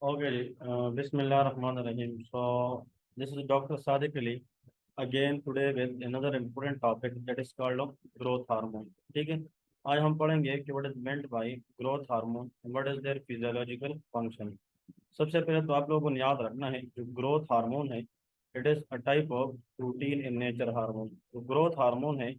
Okay, Bismillah Rahman Rahim. So, this is Dr. Sadiq Ali again today with another important topic that is called of growth hormone. ठीक है, आज हम पढ़ेंगे कि what is meant by growth hormone and what is their physiological function. सबसे पहले तो आप लोगों को याद रखना है जो ग्रोथ हार्मोन है, it is a type of protein in nature hormone. जो ग्रोथ हार्मोन है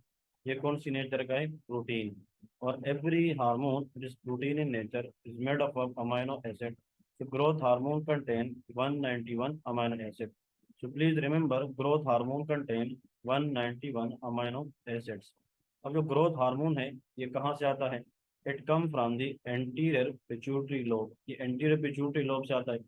ये कौन सी नेचर का है? प्रोटीन। और every hormone it is protein in nature is made of amino acid. So growth hormone contain 191 amino acids. So please remember growth hormone contain 191 amino acids. अब जो growth hormone है ये कहाँ से आता है? It come from the anterior pituitary lobe. ये anterior pituitary lobe से आता है।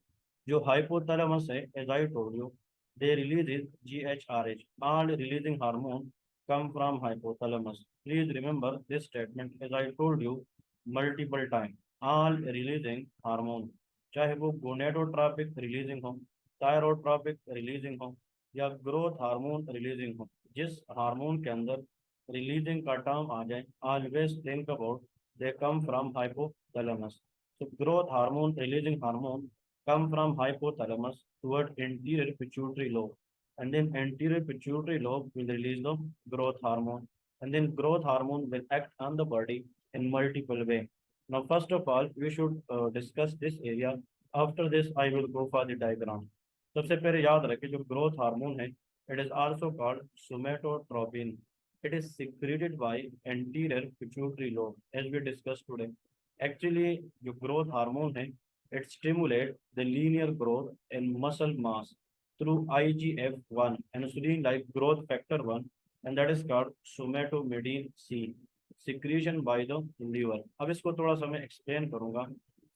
जो हाइपोथैलेमस है, as I told you, they release GHRH। All releasing hormone come from hypothalamus. Please remember this statement as I told you multiple times. All releasing hormone, चाहे वो gonadotropic releasing हो, thyrotropic releasing हो या growth hormone releasing हो, जिस hormone के अंदर releasing का टर्म आ जाए, always think about they come from hypothalamus. So growth hormone releasing hormone come from hypothalamus toward anterior pituitary lobe, and then anterior pituitary lobe will release the growth hormone, and then growth hormone will act on the body in multiple way. Now first of all we should discuss this area. After this I will go for the diagram. सबसे पहले याद रखें जो growth hormone है, it is also called somatotropin. It is secreted by anterior pituitary lobe as we discussed today. Actually, जो growth hormone है, it stimulate the linear growth in muscle mass through IGF-1 and insulin-like growth factor 1, and that is called somatomedin C, secretion by the liver. अब इसको थोड़ा सा मैं explain करूँगा.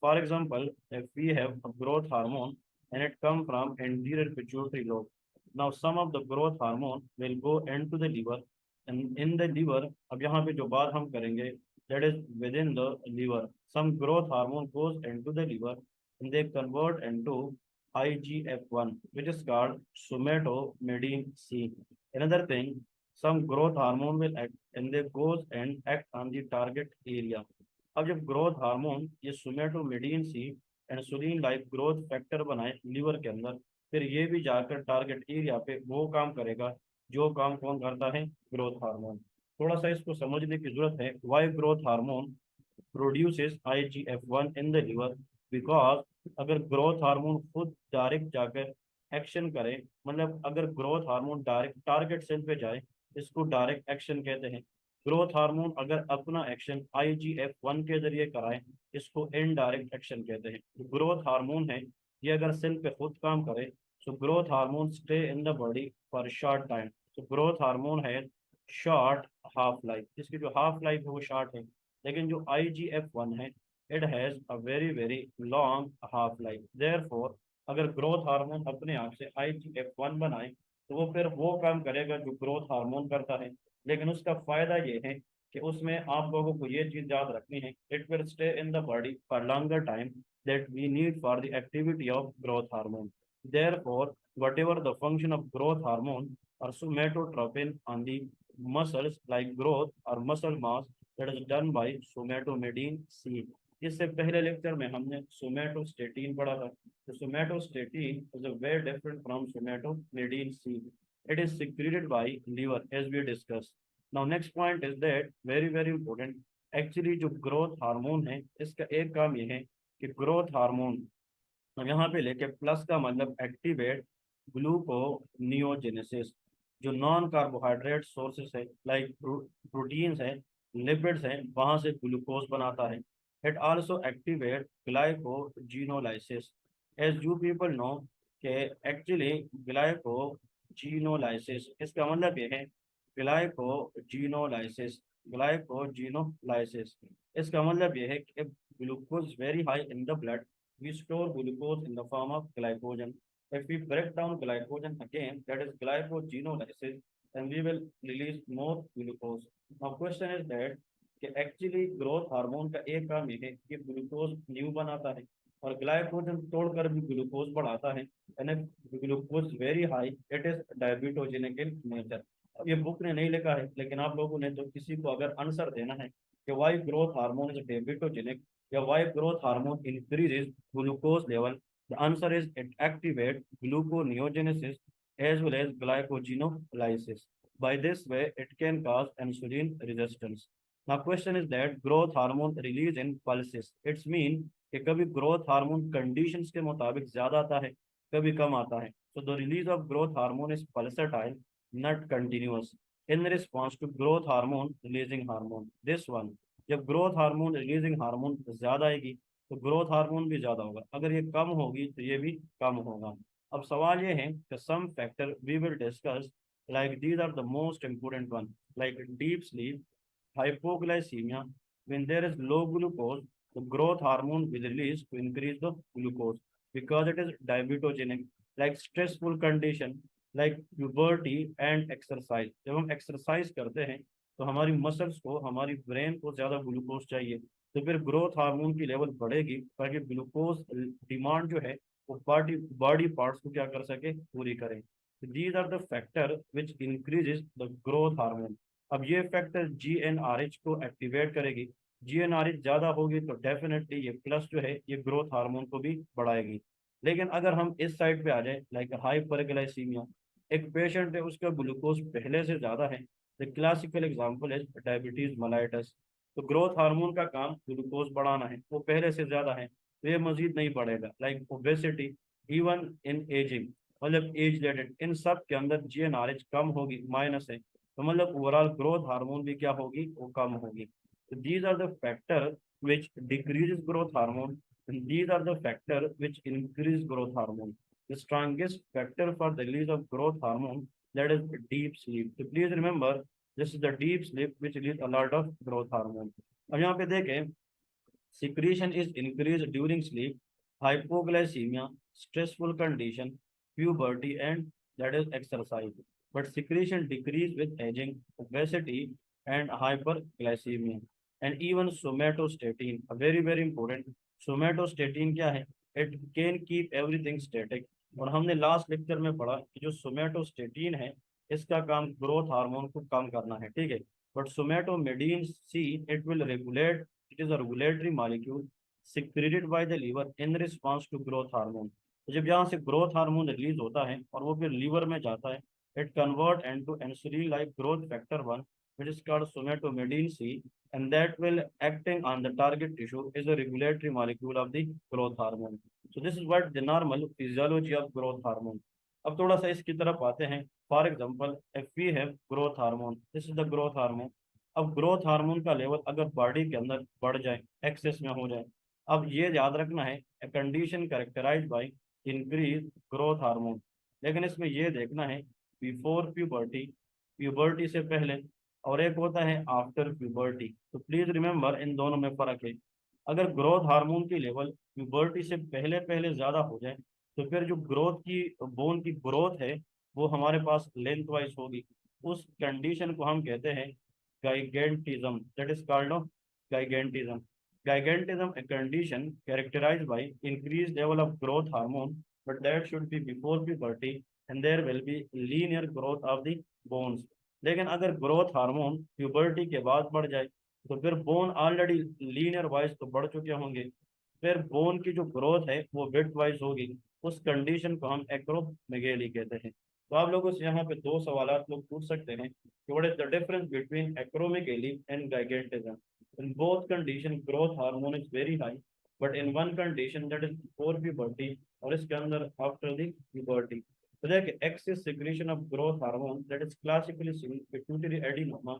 For example, if we have a growth hormone and it come from anterior pituitary lobe, now some of the growth hormone will go into the liver, and in the liver, अब यहाँ पे जो बात हम करेंगे, that is within the liver, some growth hormone goes into the liver and they convert into IGF-1, which is called somatomedin C. Another thing, some growth hormone will act and they goes and act on the target area. अब जब growth hormone ये सोमेटोमेडिन सी insulin like growth factor बनाए liver के अंदर, फिर ये भी जाकर टारगेट एरिया पे वो काम करेगा जो काम कौन करता है? Growth hormone. थोड़ा सा इसको समझने की जरूरत है। Why growth hormone produces IGF-1 in the liver? Because अगर ग्रोथ हार्मोन खुद डायरेक्ट जाकर एक्शन करे, मतलब अगर growth hormone direct target cell पे जाए, इसको डायरेक्ट एक्शन कहते हैं। ग्रोथ हार्मोन अगर अपना एक्शन IGF-1 के जरिए कराए, इसको इनडायरेक्ट एक्शन कहते हैं। जो ग्रोथ हार्मोन है ये अगर सेल पे खुद काम करे, so growth hormone stay in the body for short time. So growth hormone है शॉर्ट हाफ लाइफ, इसकी जो हाफ लाइफ है वो शॉर्ट है। लेकिन जो IGF-1 है, it has a very very long half life. Therefore अगर ग्रोथ हार्मोन अपने आप से IGF-1 बनाए, तो वो फिर वो काम करेगा जो ग्रोथ हार्मोन करता है। लेकिन उसका फायदा ये है कि उसमें आप लोगों को ये चीज याद रखनी है, it will stay in the body for longer time that we need for the activity of growth hormone. Therefore whatever the function of growth hormone or somatotropin on the muscles like growth or muscle mass, that is done by somatomedin C. इससे पहले lecture में हमने somatostatin पढ़ा था। तो somatostatin is a very different from somatomedin C. It is secreted by liver as we discussed. Now next point is that very very important. Actually जो growth hormone है इसका एक काम ये है कि ग्रोथ हार्मोन, अब यहाँ पे लेके प्लस का मतलब एक्टिवेट ग्लूकोनियोजेनेसिस। जो नॉन कार्बोहाइड्रेट सोर्सेस है लाइक प्रोटीन्स है, लिपिड्स हैं, वहां से ग्लूकोज बनाता है। It also activate glycogenolysis. As you people know कि एक्चुअली ग्लाइकोजीनोलाइसिस इसका मतलब ये है ग्लाइकोजीनोलाइसिस। ग्लाइकोजीनोलाइसिस इसका मतलब ये है कि glucose very high in the blood, we store glucose in the form of glycogen. If we break down glycogen again, that is glycogenolysis, then we will release more glucose. Now question is that कि actually growth hormone का एक काम ये है कि glucose new बनाता है और ग्लाइकोजन तोड़कर भी ग्लूकोज बढ़ाता है। And glucose very high, it is diabetogenic in nature. अब ये बुक ने नहीं लिखा है, लेकिन आप लोगों ने तो किसी को अगर आंसर देना है कि why growth hormone is diabetogenic या why growth hormone increases glucose level, The answer is it activates gluconeogenesis as well as glycogenolysis. By this way, it can cause insulin resistance. Now, question is that growth hormone release in pulses. It's mean कि कभी growth hormone conditions के मुताबिक ज़्यादा आता है, कभी कम आता है. So the release of growth hormone is pulsatile, not continuous. In response to growth hormone releasing hormone, this one, जब growth hormone releasing hormone ज़्यादा आएगी तो ग्रोथ हार्मोन भी ज्यादा होगा, अगर ये कम होगी तो ये भी कम होगा. अब सवाल ये है कि some factor we will discuss like these are the most important one, like deep sleep, hypoglycemia. When there is low glucose, the growth hormone will release to increase the glucose because it is diabetogenic. Like stressful condition like puberty and exercise, जब हम exercise करते हैं तो हमारी muscles को, हमारी brain को ज्यादा ग्लूकोज चाहिए, तो फिर ग्रोथ हार्मोन की लेवल बढ़ेगी ताकि ग्लूकोज डिमांड जो है वो बॉडी बॉडी पार्ट्स को क्या कर सके, पूरी करें. These are the factor which increases the growth hormone. अब ये फैक्टर जीएनआरएच को एक्टिवेट करेगी. जीएनआरएच ज्यादा होगी तो डेफिनेटली ये प्लस जो है ये ग्रोथ हार्मोन को भी बढ़ाएगी. लेकिन अगर हम इस साइड पे आ जाए, लाइक हाइपरग्लाइसीमिया, एक पेशेंट है उसका ग्लूकोज पहले से ज्यादा है, द क्लासिकल एग्जांपल है डायबिटीज मेलाइटस. तो ग्रोथ हार्मोन का काम ग्लूकोज बढ़ाना है, वो पहले से ज्यादा है तो ये मजीद नहीं बढ़ेगा. Like obesity, even in ageing, मतलब एज रिलेटेड, इन सब के अंदर जीएनआरएच कम होगी, माइनस है, तो मतलब ओवरऑल ग्रोथ हार्मोन भी क्या होगी, वो कम होगी. तो these are the factor which decreases growth hormone, these are the factor which increase growth hormone. The strongest factor for the release of growth hormone, that is deep sleep. So please remember, this is the deep sleep which release a lot of growth hormone. अब यहाँ पे देखें, secretion is increased during sleep, hypoglycemia, stressful condition, puberty, and that is exercise. But secretion decrease with aging, obesity, and hyperglycemia. And even somatostatin, a very very important. Somatostatin क्या है? It can keep everything static. और हमने last lecture में पढ़ा कि जो somatostatin है इसका काम ग्रोथ हार्मोन को कम करना है, ठीक है. But somatomedin C, it will regulate, it is a regulatory molecule secreted by the liver in response to growth hormone. तो जब यहाँ से ग्रोथ हार्मोन रिलीज होता है और वो फिर लीवर में जाता है, it convert into insulin like growth factor 1 which is called somatomedin C, and that will acting on the target tissue is a regulatory molecule of the growth hormone. So this is what the normal physiology of growth hormone. अब थोड़ा सा इसकी तरफ आते हैं. For example if we have growth hormone, this is the growth hormone. अब growth hormone का level अगर बॉडी के अंदर बढ़ जाए, एक्सेस में हो जाए, अब ये याद रखना है a condition characterize by increase growth hormone. लेकिन इसमें ये देखना है बिफोर प्यूबर्टी, प्यूबर्टी से पहले, और एक होता है आफ्टर प्यूबर्टी. तो प्लीज रिमेंबर इन दोनों में फर्क है. अगर ग्रोथ हार्मोन की लेवल प्यूबर्टी से पहले पहले ज्यादा हो जाए तो फिर जो ग्रोथ की, बोन की ग्रोथ है वो हमारे पास लेंथ वाइज होगी. उस कंडीशन को हम कहते हैं gigantism, that is called of gigantism. Gigantism, a condition characterized by increased level of growth hormone, but that should be before puberty, and there will be linear growth of the bones. लेकिन अगर growth hormone puberty के बाद बढ़ जाए तो फिर bone already linear wise तो बढ़ चुके होंगे, फिर बोन की जो ग्रोथ है वो विड्थ वाइज होगी. उस कंडीशन को हम एक्रोमेगेली कहते हैं. तो आप लोगों से यहाँ पे दो सवाल लोग पूछ सकते हैं कि what is the difference between acromegaly and gigantism. In both condition growth hormone is very high, but in one condition that is before puberty और इसके अंदर after the puberty. तो देखिए excess secretion of growth hormone that is classically seen pituitary adenoma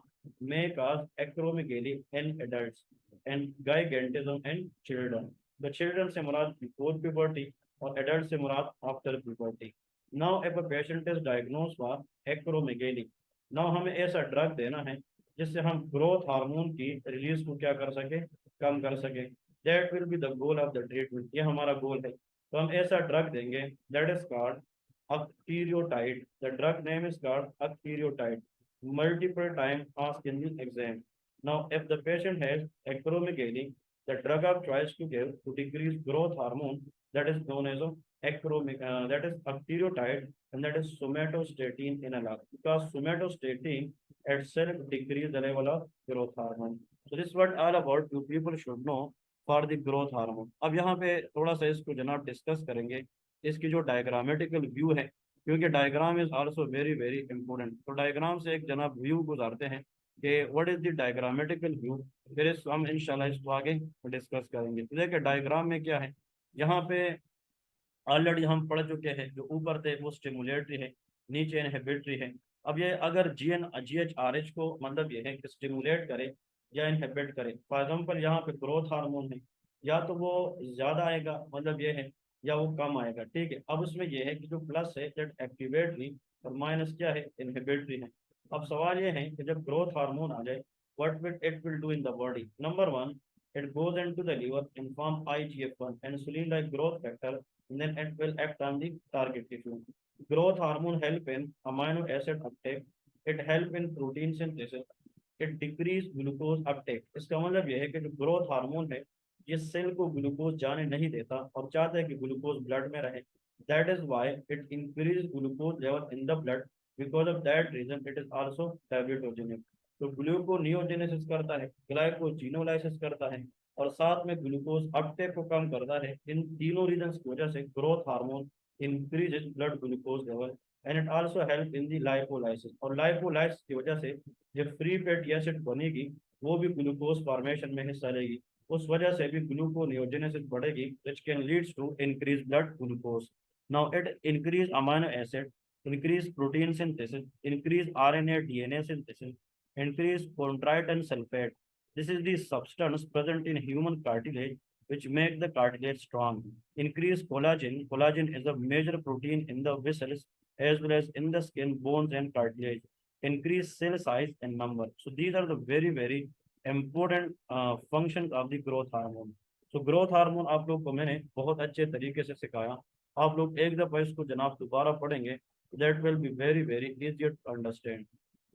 may cause acromegaly in adults and gigantism in children. The children से मुराद before puberty और adults से मुराद after puberty. Now if a patient is diagnosed for acromegaly, now हमें ऐसा drug देना है जिससे हम growth hormone की रिलीज को क्या कर सके, कम कर सके. That will be the goal of the treatment, ये हमारा गोल है. तो हम ऐसा ड्रग देंगे that is called octreotide. The drug name is called octreotide. Multiple time asked in the exam. Now, if the patient has acromegaly, the drug of choice to give to decrease growth hormone that is known as that is octreotide, and that is somatostatin analog, because somatostatin itself decrease the level of growth hormone. So this is what all about you people should know for the growth hormone. अब यहाँ पे थोड़ा सा इसको जनाब discuss करेंगे, इसकी जो डायग्रामेटिकल व्यू है, क्योंकि diagram is also very very important. तो डायग्राम से एक जनाब व्यू गुजारते हैं कि what is the diagrammatical view, फिर हम इंशाल्लाह इसको आगे डिस्कस करेंगे। तो देखिए डायग्राम में क्या है, यहाँ पे ऑलरेडी हम पढ़ चुके हैं, जो ऊपर थे वो स्टिमुलेटरी है, नीचे इनहिबिटरी है। अब ये अगर GH RH को मतलब ये है कि स्टिमुलेट करे या इनहिबिट करे, फॉर एग्जांपल यहाँ पे ग्रोथ हार्मोन है, या तो वो ज़्यादा आएगा मतलब ये है, या वो कम आएगा, ठीक है। अब उसमें ये है कि जो प्लस है दैट एक्टिवेटरी, और माइनस क्या है, इनहिबिटरी है। अब सवाल ये है कि जब ग्रोथ हार्मोन आ जाए, what will it will do in the body. Number one, it goes into the liver and form IGF-1, insulin like growth factor, and then it will act on the target tissue. Growth hormone help in amino acid uptake. It help in protein synthesis. It decrease glucose uptake. इसका मतलब यह है कि जो growth hormone है, ये cell को glucose जाने नहीं देता और चाहता है कि ग्लूकोज ब्लड में रहे। That is why it increase glucose level in the blood. Because of that reason, it is also diabetogenic. तो ग्लूकोनियोजेनेसिस करता है, ग्लाइकोजिनोलाइसिस करता है, और साथ में ग्लूकोज अपटेक को कम करता है। इन तीनों रीजंस की वजह से growth hormone increases blood glucose level, and it also help in the lipolysis. और लाइपोलाइसिस की वजह से जो फ्री फैटी एसिड बनेगी, वो भी ग्लूकोज फॉर्मेशन में हिस्सा लेगी। उस वजह से भी ग्लूकोनियोजेनेसिस बढ़ेगी, which can leads to increase blood glucose. Now it increase amino acid, increase protein synthesis, increase RNA DNA synthesis, increase chondroitin sulfate. This is the substance present in human cartilage which make the cartilage strong. Increase collagen. Collagen is a major protein in the vessels as well as in the skin, bones and cartilage. Increase cell size and number. So these are the very very important functions of the growth hormone. So growth hormone आप लोग को मैंने बहुत अच्छे तरीके से सिखाया। आप लोग एक दफ़ा इसको जनाब दोबारा पढ़ेंगे, that will be very very easier to understand.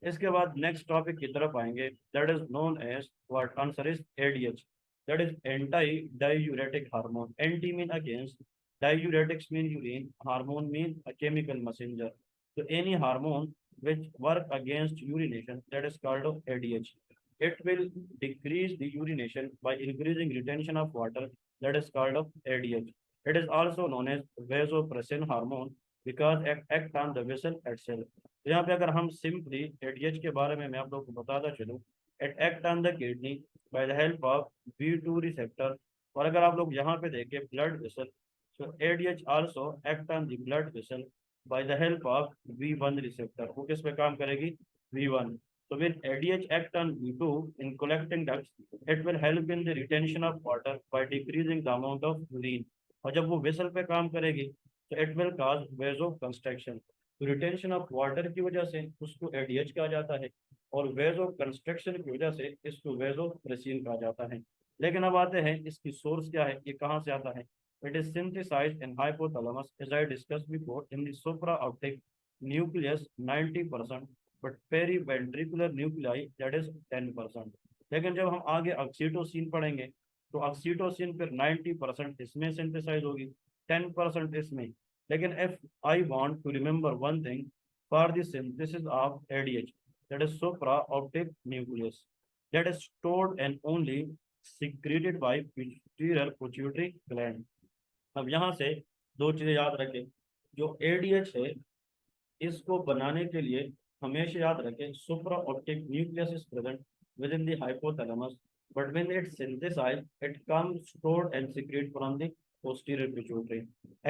इसके बाद नेक्स्ट टॉपिक की तरफ आएंगे, that is known as, what answer is ADH, that is anti diuretic hormone. Anti mean against, diuretics mean urine, hormone mean a chemical messenger. तो any hormone which work against urination, that is called of ADH. It will decrease the urination by increasing retention of water, that is called of ADH. It is also known as vasopressin hormone because it act on the vessel itself. तो यहाँ पे अगर हम simply ADH के बारे में मैं आप लोग को बताता चलूँ, it act on the kidney by the help of V2 receptor। और अगर आप लोग यहाँ पे देखें blood vessel, so ADH also act on the blood vessel by the help of V1 receptor। वो किस पे काम करेगी, V1। So when ADH act on V2 in collecting ducts, it will help in the retention of water by decreasing the amount of urine। और जब वो vessel पे काम करेगी, तो इट विल कॉज वेजो कंस्ट्रक्शन। तो रिटेंशन ऑफ वाटर की वजह से उसको ADH कहा जाता है, और वेजो कंस्ट्रक्शन की वजह से इसको वेजो प्रेसिन कहा जाता है। लेकिन अब आते हैं इसकी सोर्स क्या है, ये कहाँ से आता है। It is synthesized in hypothalamus as I discuss before in the supra optic nucleus 90%, but periventricular nuclei that is 10%। लेकिन जब हम आगे ऑक्सीटोसिन पढ़ेंगे, तो ऑक्सीटोसिन फिर 90% इसमें सिंथेसाइज होगी, 10% इसमें। लेकिन if I want to remember one thing, for the synthesis of ADH, that is supra optic nucleus, that is stored and only secreted by pituitary gland। अब यहाँ से दो चीजें याद रखें, जो ADH है इसको बनाने के लिए हमेशा याद रखें supra optic nucleus is present within the hypothalamus, but when it synthesize it comes stored and secrete from the posterior pituitary.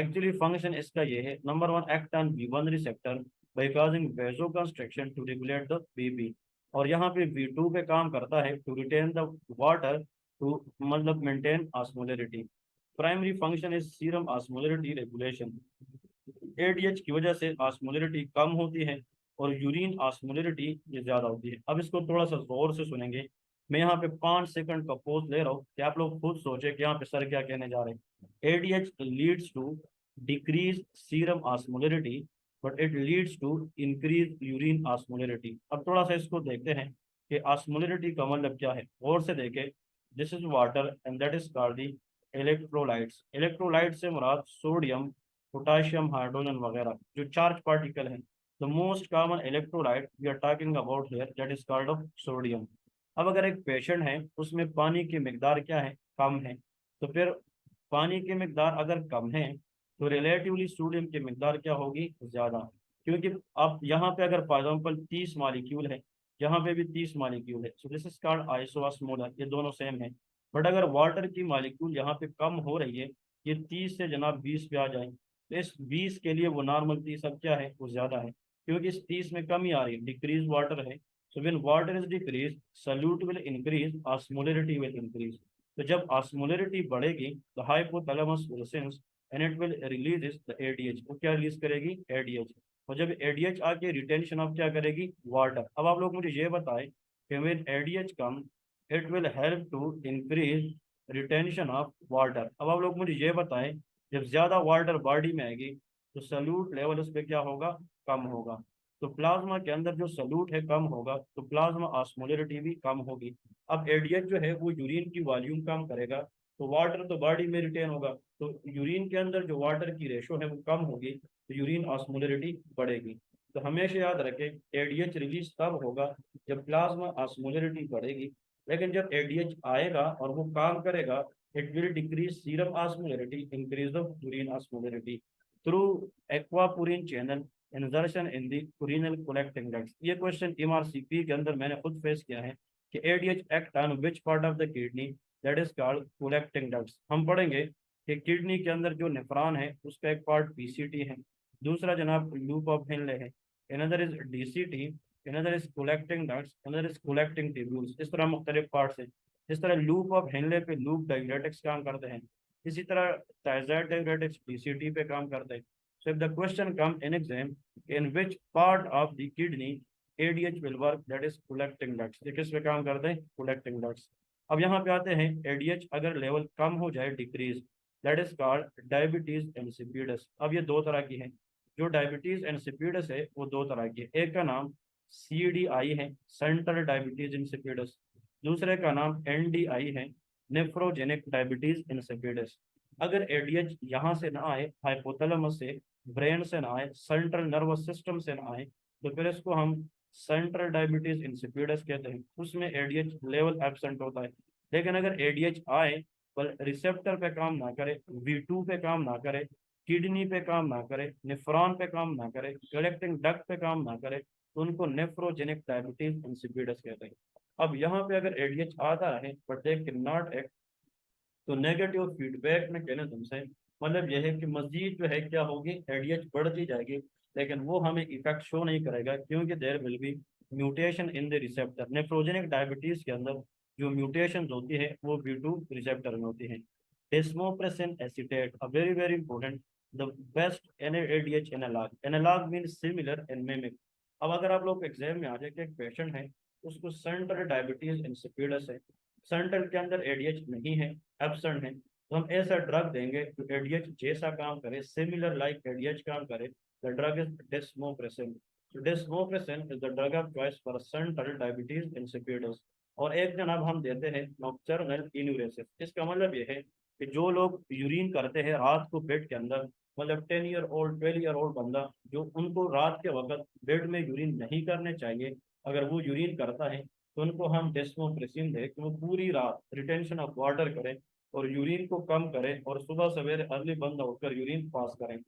Actually function इसका ये है, number one, act on V1 receptor by causing vasoconstriction to regulate the BP। और यहाँ पे V2 पे काम करता है to retain the water, to मतलब maintain osmolarity. Primary function is serum osmolarity regulation. ADH की वजह से ऑस्मोलरिटी कम होती है और यूरिन ऑस्मोलरिटी ये ज्यादा होती है। अब इसको थोड़ा सा गौर से सुनेंगे। मैं यहाँ पे 5 सेकंड का पॉज ले रहा हूँ कि आप लोग खुद सोचे कि यहाँ पे सर क्या कहने जा रहे हैं। ADH leads to decrease serum osmolarity, but it leads to increase urine osmolarity. अब थोड़ा सा इसको देखते हैं कि ऑस्मोलरिटी का मतलब क्या है, गौर से देखें। This is water and that is called the electrolytes. Electrolyte से मुराद सोडियम, पोटाशियम, हाइड्रोजन वगैरह जो चार्ज पार्टिकल हैं। The most common electrolyte we are talking about here that is called of sodium. अब अगर एक पेशेंट है उसमें पानी की मिकदार क्या है, कम है, तो फिर पानी की मिकदार अगर कम है तो रिलेटिवली सोडियम की मिकदार क्या होगी, ज़्यादा। क्योंकि अब यहाँ पे अगर फॉर एग्जाम्पल 30 मालिक्यूल है, यहाँ पे भी 30 मालिक्यूल है, सो दिस इज कॉल्ड आइसोस्मोलर, ये दोनों सेम है। बट अगर वाटर की मालिक्यूल यहाँ पे कम हो रही है, ये 30 से जनाब 20 पे आ जाए, तो इस 20 के लिए वो नॉर्मल 30 अब क्या है, वो ज़्यादा है, क्योंकि इस 30 में कमी आ रही है, डिक्रीज वाटर है। So when water is decrease, solute will increase, osmolarity will increase. तो जब ऑस्मोलरिटी बढ़ेगी, तो hypothalamus will sense and it will release the ADH. वो क्या रिलीज करेगी, एडीएच। और जब एडीएच आके रिटेंशन ऑफ क्या करेगी, वाटर। अब आप लोग मुझे ये बताएं कि when ADH come, it will help to increase retention of water. अब आप लोग मुझे ये बताएं, जब ज्यादा वाटर बॉडी में आएगी तो सल्यूट लेवल उस पर क्या होगा, कम होगा। तो प्लाज्मा के अंदर जो सल्यूट है कम होगा, तो प्लाज्मा ऑस्मोलरिटी भी कम होगी। अब एडीएच जो है वो यूरिन की वॉल्यूम कम करेगा, तो वाटर तो बॉडी में रिटेन होगा, तो यूरिन के अंदर जो वाटर की रेशो है वो कम होगी, तो यूरिन ऑस्मोलरिटी बढ़ेगी। तो हमेशा याद रखें, एडीएच रिलीज तब होगा जब प्लाज्मा ऑस्मोलरिटी बढ़ेगी। लेकिन जब एडीएच आएगा और वो काम करेगा, it will decrease serum osmolarity, increase the urine osmolarity through aquaporin channel इंजर्शन in the urinal collecting ducts. ये क्वेश्चन एमआरसीपी के अंदर मैंने खुद फेस किया है कि ADH act on which part of the kidney, that is called collecting ducts. हम पढ़ेंगे कि किडनी के अंदर जो नेफ्रॉन है उसका एक पार्ट पीसीटी है, दूसरा जनाब लूप ऑफ हेनले है, another is DCT, another is collecting ducts, another is collecting tubules. इस तरह मुख्तलिफ पार्ट्स हैं। जिस तरह लूप ऑफ हेनले पे लूप डायग्रेटिक्स काम करते हैं, इसी तरह थायराइड डायग्रेटिक्स डीसीटी पे काम करते हैं। So if the question comes in exam, in which part of the kidney ADH will work, that is collecting ducts, ये किस पे काम करते हैं, collecting ducts। अब यहाँ पे आते हैं, ADH अगर लेवल कम हो जाए, decrease, that is called diabetes insipidus. अब ये दो तरह की है, जो डायबिटीज इंसिपिडस है वो दो तरह की है। एक का नाम CDI है, सेंट्रल डायबिटीज इंसिपिडस, दूसरे का नाम NDI है, नेफ्रोजेनिक डायबिटीज इंसिपिडस। अगर एडीएच यहाँ से ना आए, हाइपोथैलेमस से, ब्रेन से ना आए, सेंट्रल नर्वस सिस्टम से ना आए, तो फिर इसको हम सेंट्रल डायबिटीज इंसिपिडस कहते हैं, उसमें एडीएच लेवल एब्सेंट होता है। लेकिन अगर एडीएच आए पर रिसेप्टर पे काम ना करे, V2 पे काम ना करे, किडनी पे काम ना करे, नेफ्रॉन पे काम ना करे, कलेक्टिंग डक्ट पे काम ना करे, तो उनको नेफ्रोजेनिक डायबिटीज इंसिपिडस कहते हैं। अब यहाँ पे अगर एडीएच आता है बट दे कैन नॉट, तो नेगेटिव फीडबैक में कहना तुमसे मतलब यह है कि मजीद जो है क्या होगी, एडीएच बढ़ती जाएगी, लेकिन वो हमें इफेक्ट शो नहीं करेगा, क्योंकि there will be mutation in the receptor. Nephrogenic diabetes के अंदर जो म्यूटेशन होती है वो B2 रिसेप्टर में होती है। Desmopressin acetate, a very very important, the best ADH analogue. Analogue mean similar and mimic. अब अगर आप लोग एग्जाम में आ जाए कि एक पेशेंट है, उसको सेंट्रल डायबिटीज इंसिपिडस है, सेंट्रल के अंदर एडीएच नहीं है, एब्सेंट है, तो हम ऐसा ड्रग देंगे जो एडीएच जैसा काम करे, सिमिलर लाइक एडीएच काम करे। The drug is desmopressin. So desmopressin is the drug of choice for central diabetes insipidus। और एक जनाब हम देते हैं नॉक्टर्नल इन्यूरेसिस। इसका मतलब ये है कि जो लोग यूरिन करते हैं रात को बेड के अंदर, मतलब 10 ईयर ओल्ड 12 ईयर ओल्ड बंदा, जो उनको रात के वक्त बेड में यूरिन नहीं करने चाहिए, अगर वो यूरिन करता है तो उनको हम डेस्मोप्रेसिन दें कि वो पूरी रात रिटेंशन ऑफ वाटर करें और यूरिन को कम करें और सुबह सवेरे अर्ली बंदा उठकर यूरिन पास करें।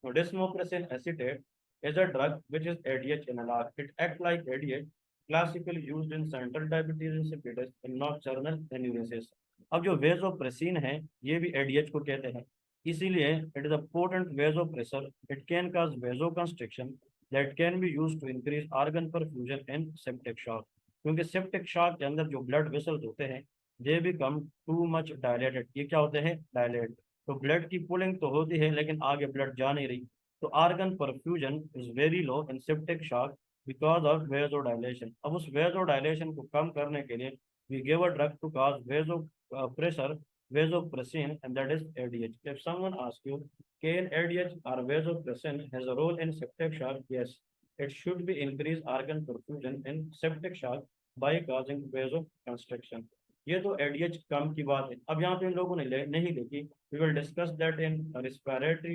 तो desmopressin acetate is a drug which is ADH analog. It acts like ADH, classically used in central diabetes insipidus and nocturnal enuresis। अब जो वेजोप्रेसिन है ये भी एडीएच को कहते हैं, इसीलिए it is a potent vasopressor. It can cause vasoconstriction that can be used to increase organ perfusion and septic shock. क्योंकि सेप्टिक शॉक के अंदर जो ब्लड वेसल्स होते हैं, they become too much dilated. ये क्या होते हैं, डायलेट। तो ब्लड की पुलिंग तो होती है लेकिन आगे ब्लड जा नहीं रही, तो organ perfusion is very low in septic shock because of vasodilation. अब उस वेजोडाइलेशन को कम करने के लिए we give a drug to cause vasopressor, vasopressin, and that is ADH। If someone asks you, can ADH or vasopressin has a role in septic shock? Yes, it should be increase organ perfusion in septic shock by causing vasoconstriction। ये तो ADH कम की बात है। अब यहाँ पे इन लोगों ने नहीं लिखी, we will discuss that in respiratory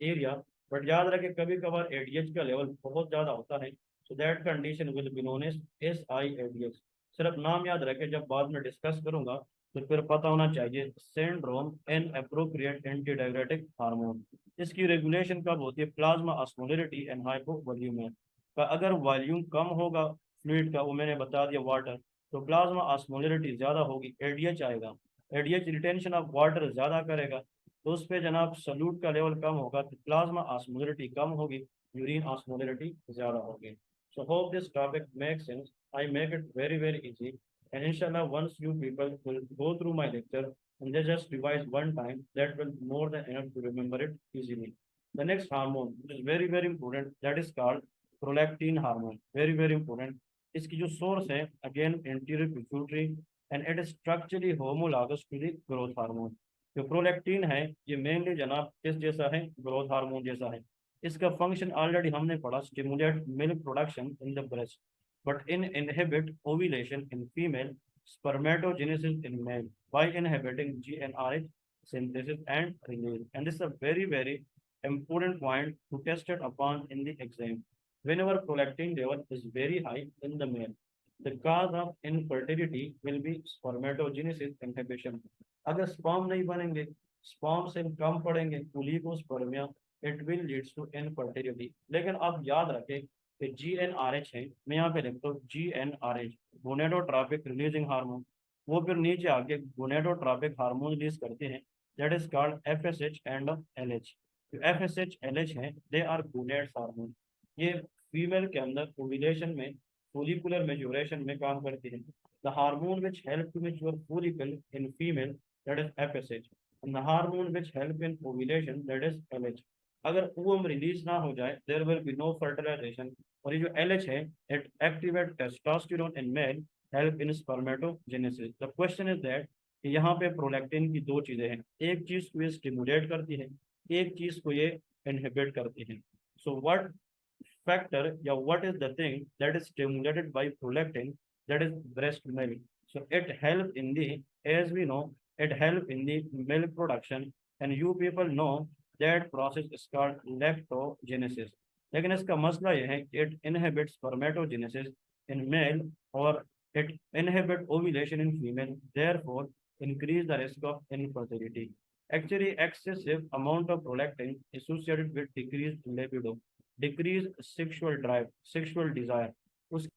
area. But याद रखें कभी कभार एडीएच का लेवल बहुत ज़्यादा होता है, so that condition will be known as SIADH। सिर्फ नाम याद रखें, जब बाद में डिस्कस करूंगा तो फिर पता होना चाहिए syndrome inappropriate anti diuretic hormone. इसकी रेगुलेशन कब होती है? Plasma osmolarity and hypo volume में। अगर वॉल्यूम कम होगा फ्लूइड का, वो मैंने बता दिया वाटर, तो प्लाज्मा ऑस्मोलरिटी ज़्यादा होगी, एडीएच आएगा। एडीएच रिटेंशन ऑफ वाटर ज़्यादा करेगा, तो उस पर जनाब सल्यूट का लेवल कम होगा, तो प्लाज्मा ऑस्मोलरिटी कम होगी, यूरिन ऑस्मोलरिटी ज़्यादा होगी। So hope this topic makes sense. I make it very, very easy. And inshallah, once you people will go through my lecture and they just revise one time, that will more than enough to remember it easily. The next hormone, which is very, very important, that is called prolactin hormone. Very, very important. इसकी जो source है, again anterior pituitary, and it is structurally homologous to the growth hormone. जो prolactin है, ये mainly जनाब किस जैसा है? ग्रोथ हार्मोन जैसा है। इसका फंक्शन ऑलरेडी हमने पढ़ा, stimulate milk production in the breast, but in inhibit ovulation in female, spermatogenesis in male by inhibiting GnRH synthesis and release. And this is a very, very important point to test it upon in the exam. Whenever prolactin level is very high in the male, the cause of infertility will be spermatogenesis inhibition. अगर sperm नहीं बनेंगे, sperm से कम पड़ेंगे, oligospermia, it will leads to infertility. लेकिन आप याद रखें कि GnRH है, मैं यहाँ पे लिखता हूँ GnRH, गोनेडोट्रोपिक रिलीजिंग हार्मोन। वो फिर नीचे आके गोनेडोट्रोपिक हार्मोन रिलीज करते हैं, that is called FSH and LH। जो FSH LH हैं, दे आर गोनेड्स हार्मोन। ये फीमेल के अंदर ओव्यूलेशन में, फोलिकुलर मैच्योरेशन में काम करती है। The hormone which help to mature follicle in female, that is FSH, and the hormone which help in ovulation, that is LH। अगर ओवम रिलीज ना हो जाए, there will be no fertilization. और ये जो LH है, it activate testosterone in male, help in spermatogenesis. The question is that कि यहाँ पे प्रोलैक्टिन की दो चीजें हैं, एक चीज को ये स्टिमुलेट करती है, एक चीज को ये इनहिबिट करती है। So what factor, yeah, what is the thing that is stimulated by prolactin, that is breast milk. So it help in the, as we know, it help in the milk production, and you people know that process is called lactogenesis। लेकिन इसका मसला यह है कि it inhibits spermatogenesis in male, or it inhibit ovulation in female, therefore increase the risk of infertility। Actually excessive amount of prolactin associated with decreased libido, decrease sexual drive, sexual desire, उस